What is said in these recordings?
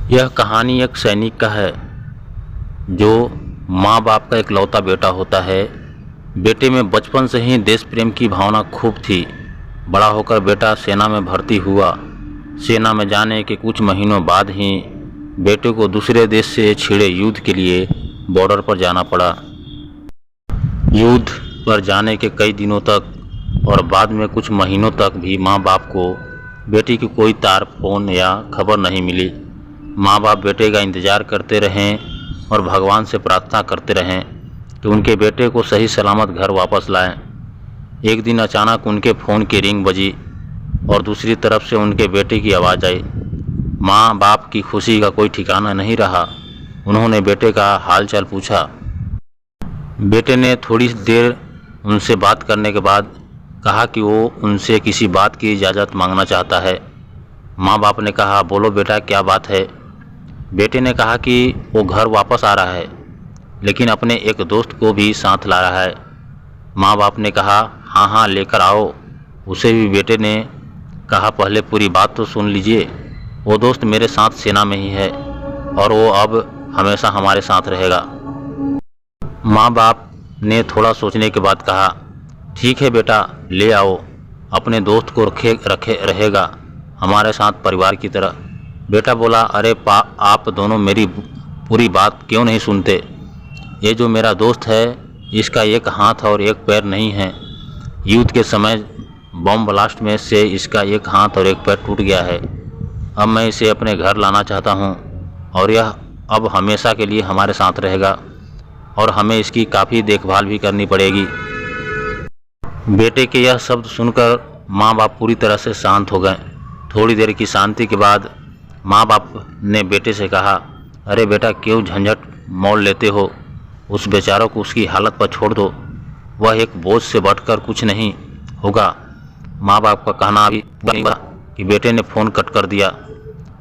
यह कहानी एक सैनिक का है जो माँ बाप का इकलौता बेटा होता है। बेटे में बचपन से ही देश प्रेम की भावना खूब थी। बड़ा होकर बेटा सेना में भर्ती हुआ। सेना में जाने के कुछ महीनों बाद ही बेटे को दूसरे देश से छिड़े युद्ध के लिए बॉर्डर पर जाना पड़ा। युद्ध पर जाने के कई दिनों तक और बाद में कुछ महीनों तक भी माँ बाप को बेटी की कोई तार फोन या खबर नहीं मिली। माँ बाप बेटे का इंतज़ार करते रहें और भगवान से प्रार्थना करते रहें कि उनके बेटे को सही सलामत घर वापस लाएं। एक दिन अचानक उनके फ़ोन की रिंग बजी और दूसरी तरफ से उनके बेटे की आवाज़ आई। माँ बाप की खुशी का कोई ठिकाना नहीं रहा। उन्होंने बेटे का हालचाल पूछा। बेटे ने थोड़ी देर उनसे बात करने के बाद कहा कि वो उनसे किसी बात की इजाज़त मांगना चाहता है। माँ बाप ने कहा, बोलो बेटा, क्या बात है। बेटे ने कहा कि वो घर वापस आ रहा है, लेकिन अपने एक दोस्त को भी साथ ला रहा है। माँ बाप ने कहा, हाँ हाँ, लेकर आओ उसे भी। बेटे ने कहा, पहले पूरी बात तो सुन लीजिए। वो दोस्त मेरे साथ सेना में ही है और वो अब हमेशा हमारे साथ रहेगा। माँ बाप ने थोड़ा सोचने के बाद कहा, ठीक है बेटा, ले आओ। अपने दोस्त को रखे रहेगा हमारे साथ परिवार की तरह। बेटा बोला, अरे आप दोनों मेरी पूरी बात क्यों नहीं सुनते। ये जो मेरा दोस्त है, इसका एक हाथ और एक पैर नहीं है। युद्ध के समय बम ब्लास्ट में से इसका एक हाथ और एक पैर टूट गया है। अब मैं इसे अपने घर लाना चाहता हूँ और यह अब हमेशा के लिए हमारे साथ रहेगा और हमें इसकी काफ़ी देखभाल भी करनी पड़ेगी। बेटे के यह शब्द सुनकर माँ बाप पूरी तरह से शांत हो गए। थोड़ी देर की शांति के बाद माँ बाप ने बेटे से कहा, अरे बेटा, क्यों झंझट मोल लेते हो। उस बेचारों को उसकी हालत पर छोड़ दो। वह एक बोझ से बढ़कर कुछ नहीं होगा। माँ बाप का कहना अभी पूरा नहीं हुआ कि बेटे ने फ़ोन कट कर दिया।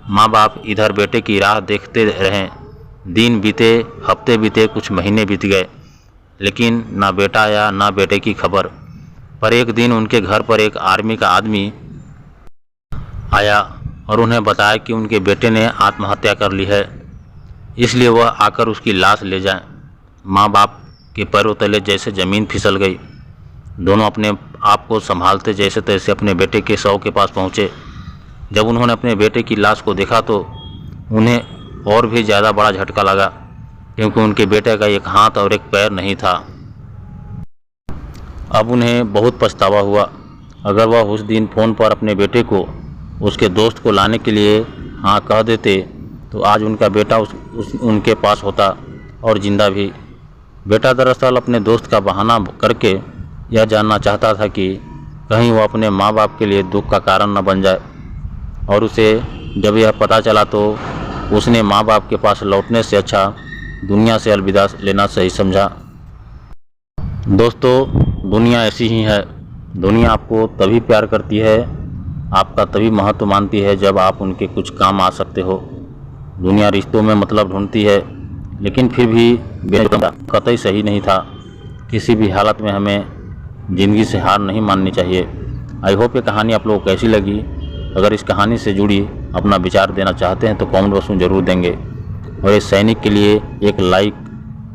माँ बाप इधर बेटे की राह देखते रहे। दिन बीते, हफ्ते बीते, कुछ महीने बीत गए, लेकिन ना बेटा आया ना बेटे की खबर। पर एक दिन उनके घर पर एक आर्मी का आदमी आया और उन्हें बताया कि उनके बेटे ने आत्महत्या कर ली है, इसलिए वह आकर उसकी लाश ले जाएं। माँ बाप के पैरों तले जैसे ज़मीन फिसल गई। दोनों अपने आप को संभालते जैसे तैसे अपने बेटे के शव के पास पहुँचे। जब उन्होंने अपने बेटे की लाश को देखा तो उन्हें और भी ज़्यादा बड़ा झटका लगा, क्योंकि उनके बेटे का एक हाथ और एक पैर नहीं था। अब उन्हें बहुत पछतावा हुआ। अगर वह उस दिन फ़ोन पर अपने बेटे को उसके दोस्त को लाने के लिए हाँ कह देते तो आज उनका बेटा उनके पास होता और ज़िंदा भी। बेटा दरअसल अपने दोस्त का बहाना करके यह जानना चाहता था कि कहीं वो अपने माँ बाप के लिए दुख का कारण न बन जाए, और उसे जब यह पता चला तो उसने माँ बाप के पास लौटने से अच्छा दुनिया से अलविदा लेना सही समझा। दोस्तों, दुनिया ऐसी ही है। दुनिया आपको तभी प्यार करती है, आपका तभी महत्व मानती है जब आप उनके कुछ काम आ सकते हो। दुनिया रिश्तों में मतलब ढूंढती है, लेकिन फिर भी कतई सही नहीं था। किसी भी हालत में हमें ज़िंदगी से हार नहीं माननी चाहिए। आई होप ये कहानी आप लोगों को कैसी लगी। अगर इस कहानी से जुड़ी अपना विचार देना चाहते हैं तो कमेंट बॉक्स में ज़रूर देंगे। और इस सैनिक के लिए एक लाइक,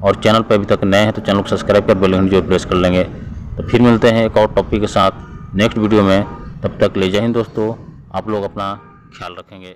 और चैनल पर अभी तक नए हैं तो चैनल को सब्सक्राइब कर बेल आइकन जरूर प्रेस कर लेंगे। तो फिर मिलते हैं एक और टॉपिक के साथ नेक्स्ट वीडियो में। तब तक ले जय हिंद दोस्तों, आप लोग अपना ख्याल रखेंगे।